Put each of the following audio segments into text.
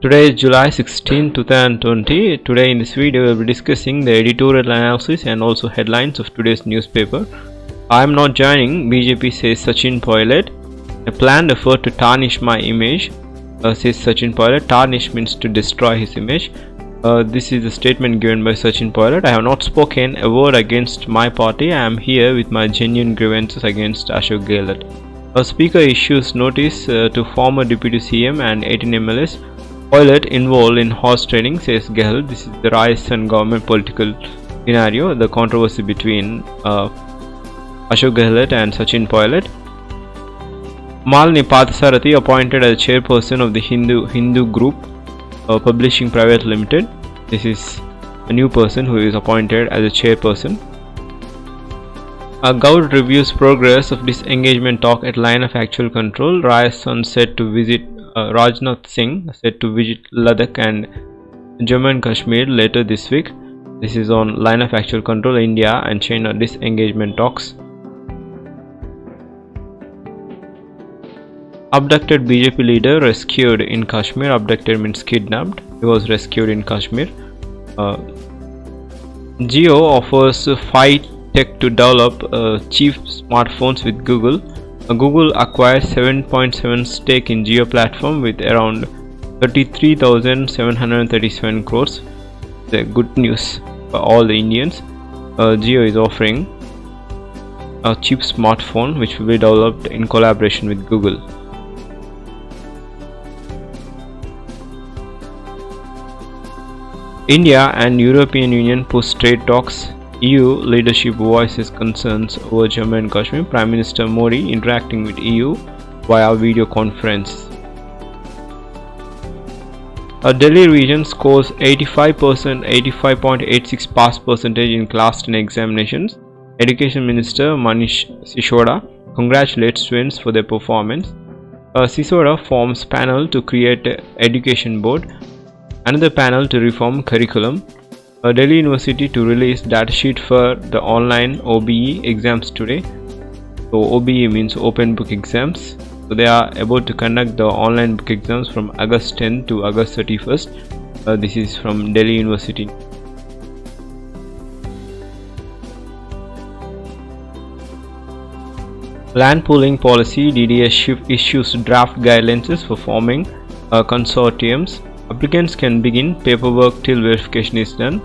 Today is July 16, 2020. Today in this video we will be discussing the editorial analysis and also headlines of today's newspaper. I am not joining, BJP says Sachin Pilot. A planned effort to tarnish my image, says Sachin Pilot. Tarnish means to destroy his image. This is a statement given by Sachin Pilot. I have not spoken a word against my party. I am here with my genuine grievances against Ashok Gehlot. A speaker issues notice to former deputy CM and 18 MLAs. Pilot involved in horse trading, says Gehlot. This is the Rajasthan government political scenario, the controversy between Ashok Gehlot and Sachin Pilot. Malini Pathasarathi appointed as chairperson of the Hindu Group Publishing Private Limited. This is a new person who is appointed as a chairperson. Goud reviews progress of disengagement talk at line of actual control. Rajasthan said to visit Rajnath Singh said to visit Ladakh and Jammu and Kashmir later this week. This is on line of actual control. India and China disengagement talks. Abducted BJP leader rescued in Kashmir. Abducted means kidnapped. He was rescued in Kashmir. Jio offers Fi Tech to develop cheap smartphones with Google. Google acquired 7.7 stake in Jio platform with around 33,737 crores. The good news for all the Indians. Jio is offering a cheap smartphone which will be developed in collaboration with Google. India and European Union push trade talks. EU leadership voices concerns over Jammu and Kashmir. Prime Minister Modi interacting with EU via video conference. Delhi region scores 85.86 pass percentage in Class 10 examinations. Education Minister Manish Sisodia congratulates students for their performance. Sisodia forms panel to create education board. Another panel to reform curriculum. Delhi University to release datasheet for the online OBE exams today. So OBE means open book exams. So they are about to conduct the online book exams from August 10 to August 31st. This is from Delhi University. Land pooling policy. DDS issues draft guidelines for forming consortiums. Applicants can begin paperwork till verification is done.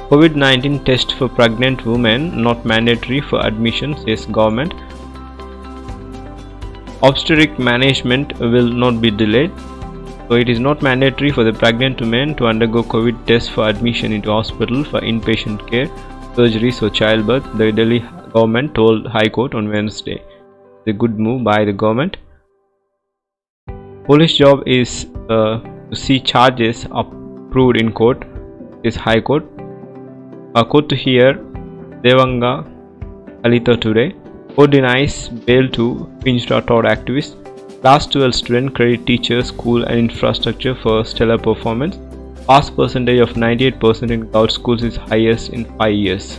COVID-19 test for pregnant women not mandatory for admission, says government. Obstetric management will not be delayed. So it is not mandatory for the pregnant women to undergo COVID test for admission into hospital for inpatient care, surgeries or childbirth, the Delhi government told High Court on Wednesday. The good move by the government. Police job is to see charges approved in court, is High Court. Court to hear Devanga Alita today. Court denies bail to Pinchra Todd activist. Class 12 student credit teacher, school and infrastructure for stellar performance. Pass percentage of 98% in Gout schools is highest in 5 years.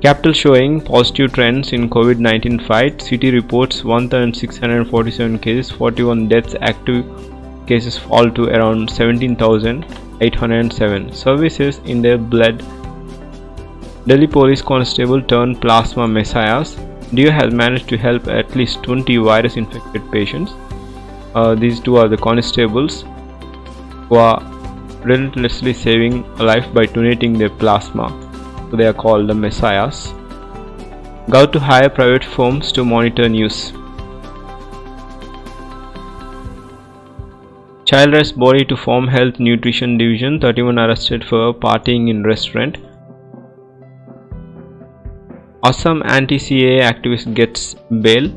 Capital showing positive trends in COVID-19 fight. City reports 1,647 cases, 41 deaths. Active cases fall to around 17,807. Services in their blood. Delhi police constable turned plasma messiahs. DO has managed to help at least 20 virus infected patients. These two are the constables who are relentlessly saving a life by donating their plasma. So they are called the messiahs. Go to hire private firms to monitor news. Child arrest body to form health nutrition division. 31 arrested for partying in restaurant. Assam anti-CAA activist gets bail.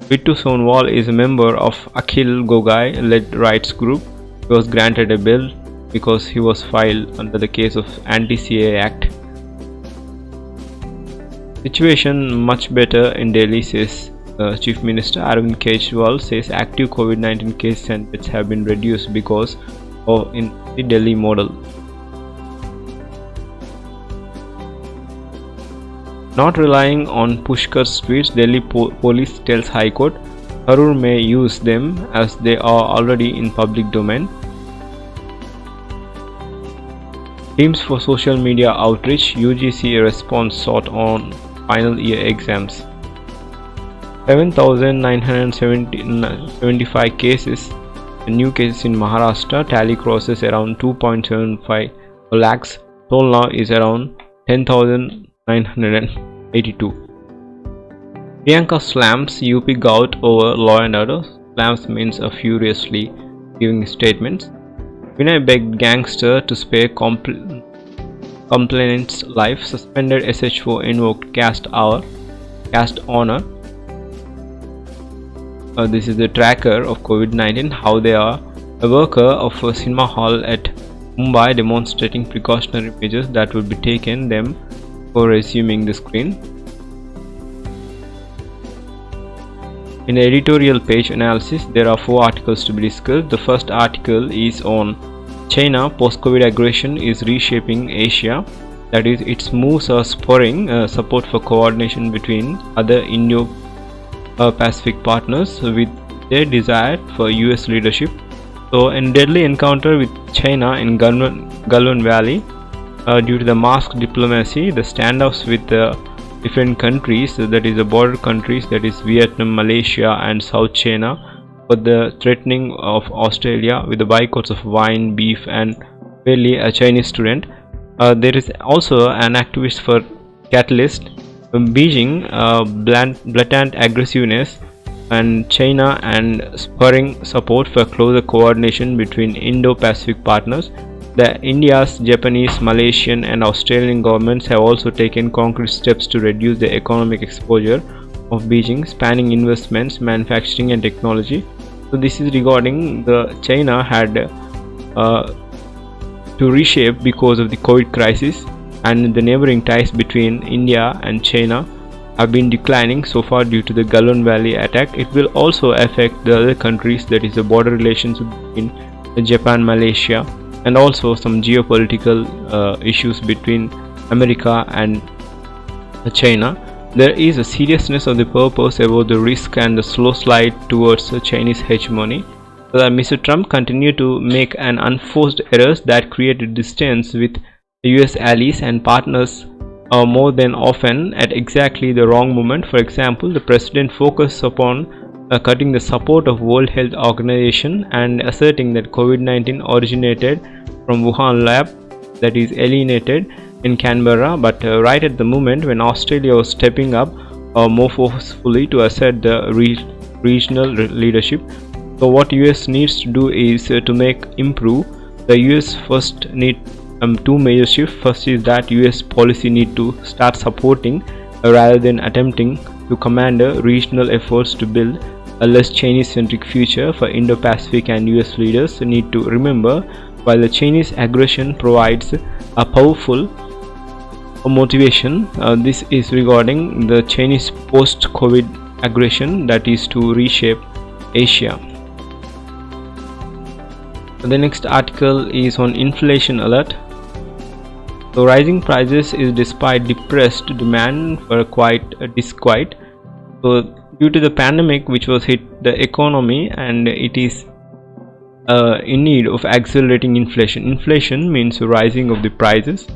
Bittu Sonwal is a member of Akhil Gogoi led rights group. He was granted a bail because he was filed under the case of anti-CAA act. Situation much better in Delhi, says Chief Minister. Arvind Kejriwal says active COVID-19 cases and deaths have been reduced because of in the Delhi model. Not relying on Pushkar's tweets, Delhi police tells High Court. Karo may use them as they are already in public domain. Teams for social media outreach, UGC response sought on final year exams. 7,975 cases, new cases in Maharashtra, tally crosses around 2.75 lakhs, total now is around 10,982. Priyanka slams UP gout over law and order. Slams means furiously giving statements. Vinay begged gangster to spare complainant's life. Suspended SHO invoked caste honor. This is the tracker of COVID-19, how they are. A worker of a cinema hall at Mumbai demonstrating precautionary measures that would be taken them for resuming the screen. In the editorial page analysis, there are 4 articles to be discussed. The first article is on China post-COVID aggression is reshaping Asia. That is, its moves are spurring support for coordination between other Indo-Pacific partners with their desire for US leadership. So, in deadly encounter with China in Galwan Valley, due to the masked diplomacy, the standoffs with the different countries, that is the border countries, that is Vietnam, Malaysia and South China, for the threatening of Australia with the boycotts of wine, beef and barely a Chinese student. There is also an activist for catalyst. Beijing blatant aggressiveness and China and spurring support for closer coordination between Indo-Pacific partners. The India's, Japanese, Malaysian and Australian governments have also taken concrete steps to reduce the economic exposure of Beijing, spanning investments, manufacturing and technology. So this is regarding the China had to reshape because of the COVID crisis, and the neighboring ties between India and China have been declining so far due to the Galwan Valley attack. It will also affect the other countries, that is the border relations between Japan, Malaysia, and also some geopolitical issues between America and China. There is a seriousness of the purpose about the risk and the slow slide towards Chinese hegemony. So that Mr. Trump continued to make an unforced errors that created distance with US allies and partners more than often at exactly the wrong moment. For example, the president focused upon cutting the support of World Health Organization and asserting that COVID-19 originated from Wuhan lab, that is alienated in Canberra, but right at the moment when Australia was stepping up more forcefully to assert the regional leadership. So what US needs to do is to improve. The US first need 2 major shifts. First is that US policy need to start supporting rather than attempting to command regional efforts to build a less Chinese-centric future for Indo-Pacific, and US leaders need to remember, while the Chinese aggression provides a powerful motivation, this is regarding the Chinese post-COVID aggression, that is to reshape Asia. The next article is on inflation alert. So rising prices is despite depressed demand for quite disquiet. So due to the pandemic which was hit the economy, and it is in need of accelerating inflation. Inflation means rising of the prices.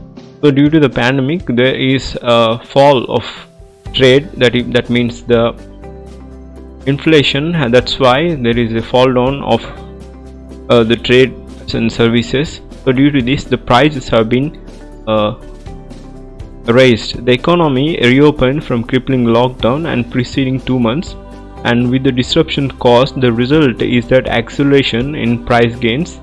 So due to the pandemic there is a fall of trade, that means the inflation, and that's why there is a fall down of the trade and services. So due to this the prices have been raised. The economy reopened from crippling lockdown and preceding 2 months, and with the disruption caused, the result is that acceleration in price gains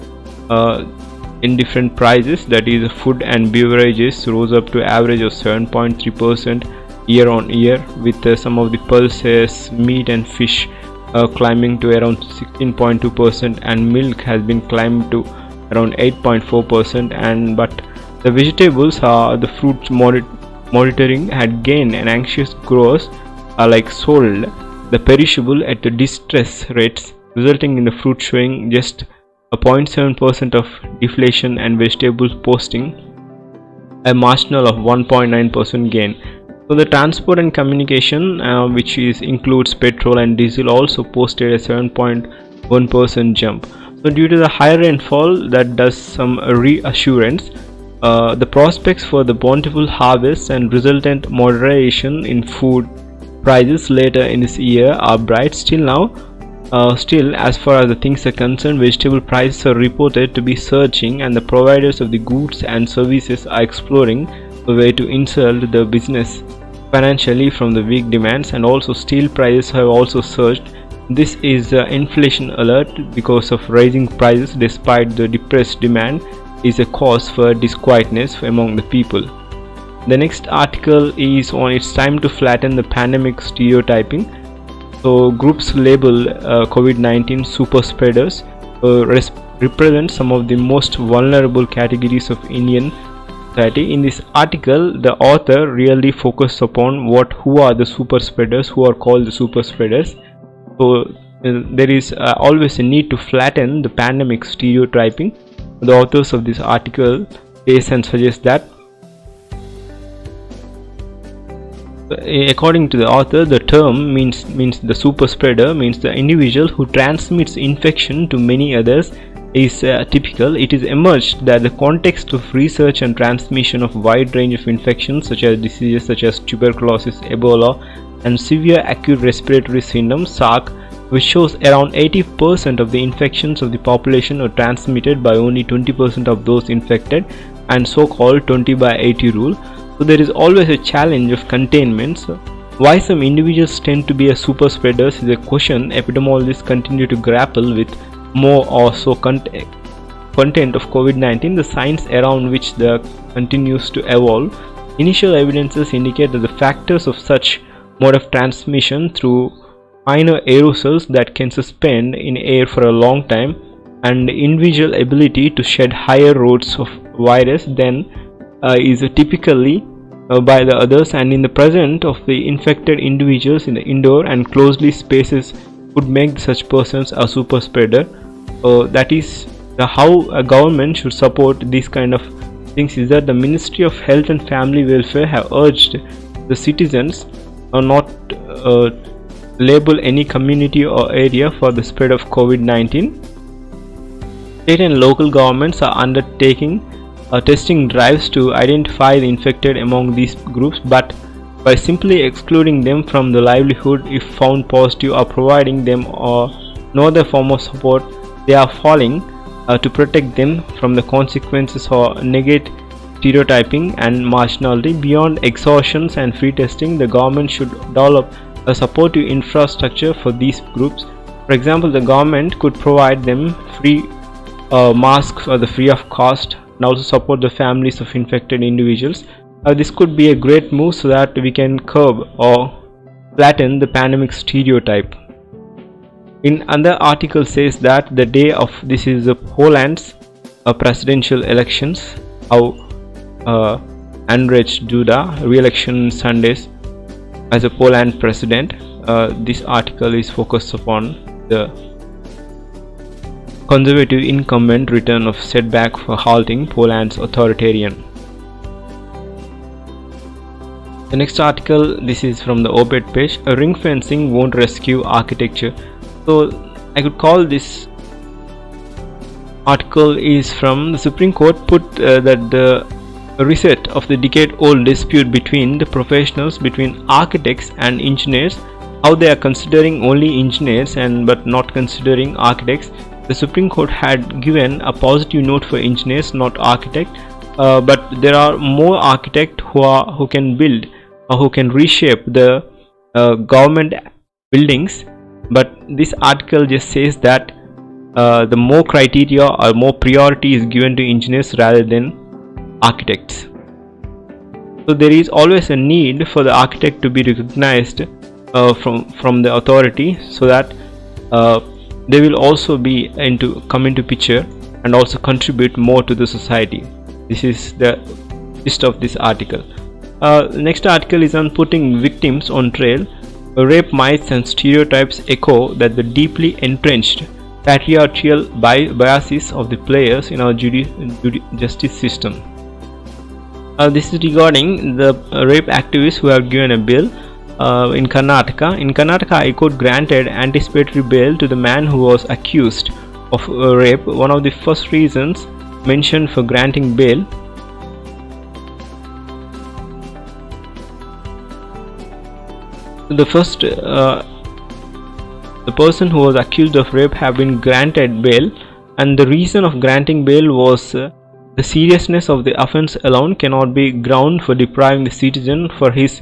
in different prices, that is food and beverages rose up to average of 7.3% year on year, with some of the pulses, meat and fish climbing to around 16.2%, and milk has been climbed to around 8.4%, and but the vegetables, the fruits monitoring had gained an anxious growth like sold the perishable at the distress rates, resulting in the fruit showing just a 0.7% of deflation and vegetables posting a marginal of 1.9% gain. So So the transport and communication, which includes petrol and diesel, also posted a 7.1% jump. So due to the higher rainfall, that does some reassurance. The prospects for the bountiful harvest and resultant moderation in food prices later in this year are bright. Still, as far as the things are concerned, vegetable prices are reported to be surging, and the providers of the goods and services are exploring a way to insult the business financially from the weak demands. And also steel prices have also surged. This is inflation alert because of rising prices despite the depressed demand is a cause for disquietness among the people. The next article is on "It's time to flatten the pandemic stereotyping." So groups label COVID-19 super spreaders represent some of the most vulnerable categories of Indian society. In this article, the author really focused upon who are the super spreaders, who are called the super spreaders. So there is always a need to flatten the pandemic stereotyping. The authors of this article says and suggests that, according to the author, the term means the super spreader means the individual who transmits infection to many others is typical. It is emerged that the context of research and transmission of wide range of infections such as diseases such as tuberculosis, Ebola, and severe acute respiratory syndrome (SARC), which shows around 80% of the infections of the population are transmitted by only 20% of those infected, and so-called 20/80 rule. So there is always a challenge of containment. So why some individuals tend to be a super spreaders is a question epidemiologists continue to grapple with. More also content of COVID-19, the science around which the continues to evolve. Initial evidences indicate that the factors of such mode of transmission through minor aerosols that can suspend in air for a long time, and individual ability to shed higher rates of virus than is typically by the others, and in the presence of the infected individuals in the indoor and closely spaces would make such persons a super spreader. That is how a government should support these kind of things, is that the Ministry of Health and Family Welfare have urged the citizens not label any community or area for the spread of COVID-19. State and local governments are undertaking testing drives to identify the infected among these groups, but by simply excluding them from the livelihood if found positive or providing them no other form of support, they are failing to protect them from the consequences or negate stereotyping and marginality. Beyond exhaustions and free testing, the government should develop a supportive infrastructure for these groups. For example, the government could provide them free masks or the free of cost, and also support the families of infected individuals. This could be a great move so that we can curb or flatten the pandemic stereotype. In another article says that the day of this is Poland's presidential elections, how Andrzej Duda re-election Sundays as a Poland president. This article is focused upon the conservative incumbent return of setback for halting Poland's authoritarian. The next article, this is from the op-ed page, "A ring fencing won't rescue architecture." So I could call this article is from the Supreme Court put that the reset of the decade-old dispute between the professionals, between architects and engineers, how they are considering only engineers and but not considering architects. The Supreme Court had given a positive note for engineers, not architects, but there are more architects who can build or who can reshape the government buildings. But this article just says that the more criteria or more priority is given to engineers rather than architects. So there is always a need for the architect to be recognized from the authority, so that they will also be come into picture and also contribute more to the society. This is the gist of this article. Next article is on putting victims on trail. Rape myths and stereotypes echo that the deeply entrenched patriarchal biases of the players in our justice system. This is regarding the rape activists who have given a bill in Karnataka. In Karnataka, High Court granted anticipatory bail to the man who was accused of rape. One of the first reasons mentioned for granting bail the person who was accused of rape have been granted bail, and the reason of granting bail was the seriousness of the offense alone cannot be ground for depriving the citizen for his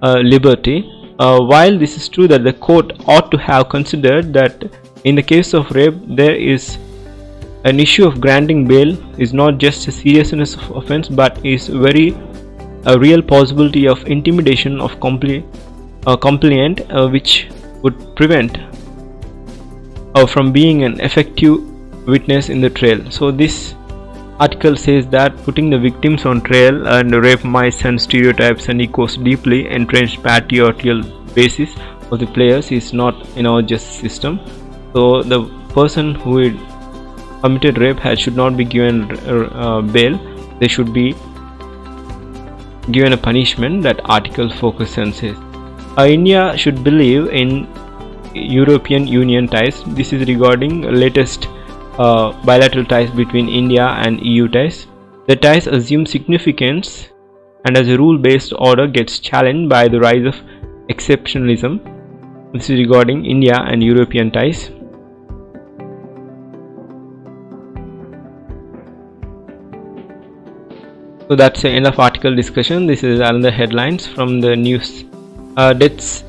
liberty. While this is true that the court ought to have considered that in the case of rape there is an issue of granting bail is not just a seriousness of offense but is a real possibility of intimidation of complainant which would prevent from being an effective witness in the trial. So this article says that putting the victims on trial and rape myths and stereotypes and echoes deeply entrenched patriarchal basis of the players is not in our justice system. So the person who committed rape should not be given bail. They should be given a punishment that article focuses and says. India should believe in European Union ties. This is regarding latest bilateral ties between India and EU ties. The ties assume significance and as a rule-based order gets challenged by the rise of exceptionalism. This is regarding India and European ties. So that's the end of article discussion. This is another headlines from the news. Deaths.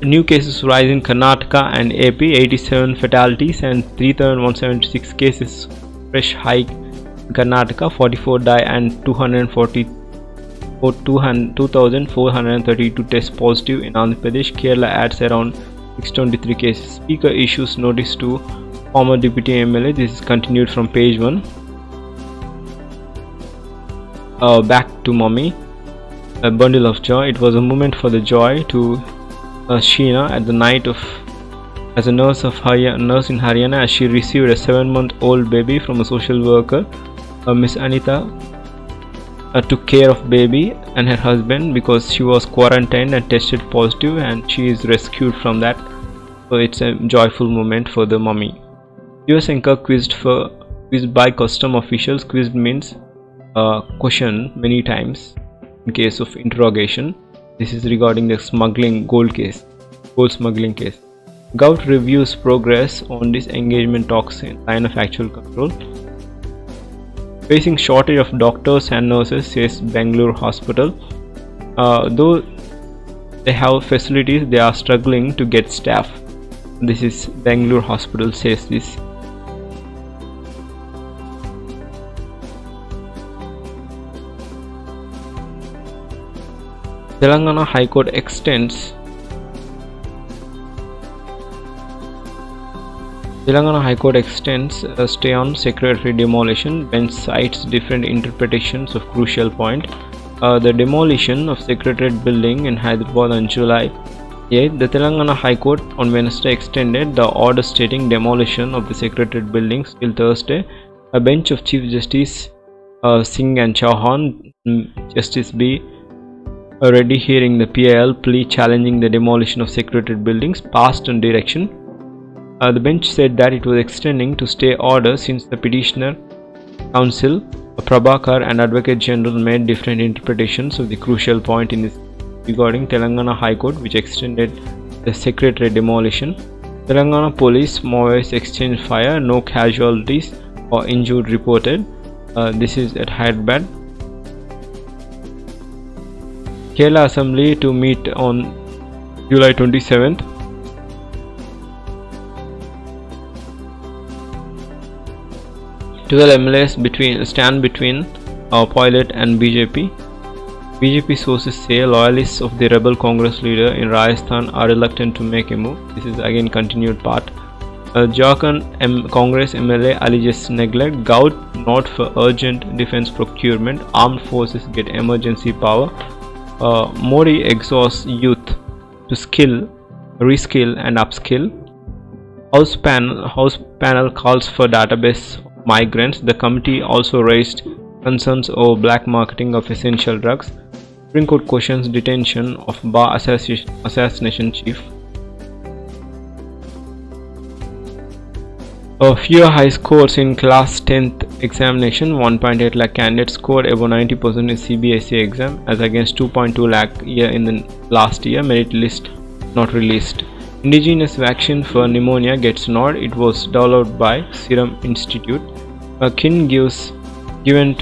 New cases rise in Karnataka and AP, 87 fatalities and 3,176 cases fresh hike in Karnataka, 44 die and 2,432 test positive in Andhra Pradesh. Kerala adds around 623 cases. Speaker issues notice to former deputy MLA. This is continued from page 1. Back to mommy. A bundle of joy. It was a moment for the joy to Sheena at the night of as a nurse in Haryana as she received a 7-month-old baby from a social worker. Miss Anita took care of baby and her husband because she was quarantined and tested positive, and she is rescued from that. So it's a joyful moment for the mummy. US anchor quizzed by custom officials. Quizzed means question many times in case of interrogation. This is regarding the gold smuggling case. Gov reviews progress on disengagement talks in line of actual control. Facing shortage of doctors and nurses, says Bangalore hospital. Though they have facilities, they are struggling to get staff. This is Bangalore hospital says this. Telangana High Court extends a stay on secretary demolition. Bench cites different interpretations of crucial point. The demolition of Secretariat building in Hyderabad on July 8th. The Telangana High Court on Wednesday extended the order stating demolition of the Secretariat buildings till Thursday. A bench of Chief Justice Singh and Chauhan, Justice B. Reddy hearing the PIL plea challenging the demolition of Secretariat buildings passed on direction. The bench said that it was extending to stay order since the petitioner counsel Prabhakar and Advocate General made different interpretations of the crucial point in this regarding Telangana High Court, which extended the Secretariat demolition. Telangana police Maoists exchanged fire, no casualties or injured reported. This is at Hyderabad. Kerala Assembly to meet on July 27th. Twelve MLAs stand between Pilot and BJP. BJP sources say loyalists of the rebel Congress leader in Rajasthan are reluctant to make a move. This is again continued part. Jharkhand Congress MLA alleges neglect. Gout not for urgent defense procurement. Armed forces get emergency power. Modi exhausts youth to reskill and upskill. House panel calls for database migrants. The committee also raised concerns over black marketing of essential drugs. Supreme Court questions detention of Bar assassination chief. Fewer high scores in class 10th examination. 1.8 lakh candidates scored above 90% in CBSE exam as against 2.2 lakh year in the last year. Merit list not released. Indigenous vaccine for pneumonia gets nod. It was developed by Serum Institute. Kin given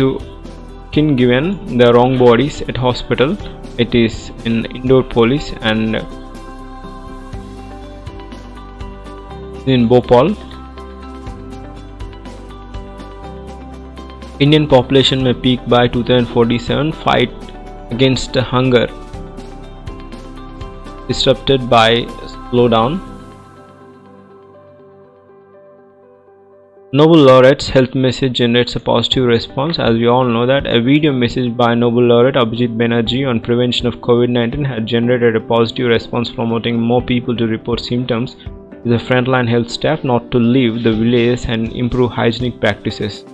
the wrong bodies at hospital. It is in Indore police and in Bhopal. Indian population may peak by 2047. Fight against hunger disrupted by slowdown. Nobel laureate's health message generates a positive response. As we all know that a video message by Nobel laureate Abhijit Banerjee on prevention of COVID-19 had generated a positive response, promoting more people to report symptoms to the frontline health staff, not to leave the villages, and improve hygienic practices.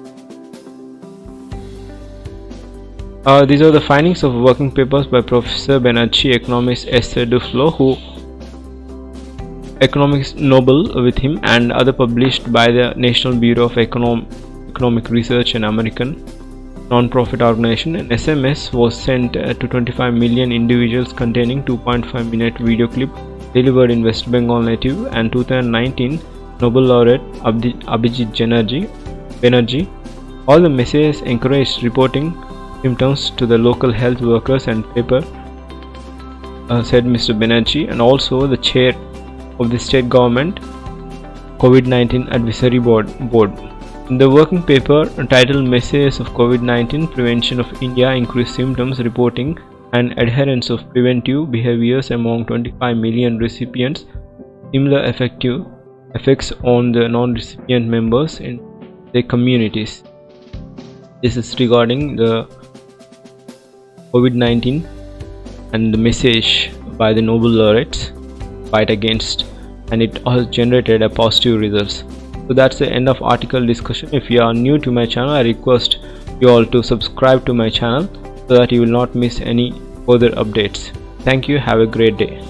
These are the findings of working papers by Professor Banerjee, economist Esther Duflo, who Economics Nobel with him, and other published by the National Bureau of Economic Research, an American non-profit organization. An SMS was sent to 25 million individuals containing 2.5-minute video clip delivered in West Bengal native and 2019 Nobel laureate Abhijit Banerjee. All the messages encouraged reporting symptoms to the local health workers and paper, said Mr. Banerjee, and also the chair of the state government COVID-19 advisory board. In the working paper titled Messages of COVID-19 Prevention of India, Increased Symptoms Reporting and Adherence of Preventive Behaviors Among 25 Million Recipients, Similar Effects on the Non-Recipient Members in their Communities. This is regarding the COVID-19 and the message by the Nobel laureates fight against, and it has generated a positive results. So that's the end of article discussion. If you are new to my channel, I request you all to subscribe to my channel so that you will not miss any further updates. Thank you. Have a great day.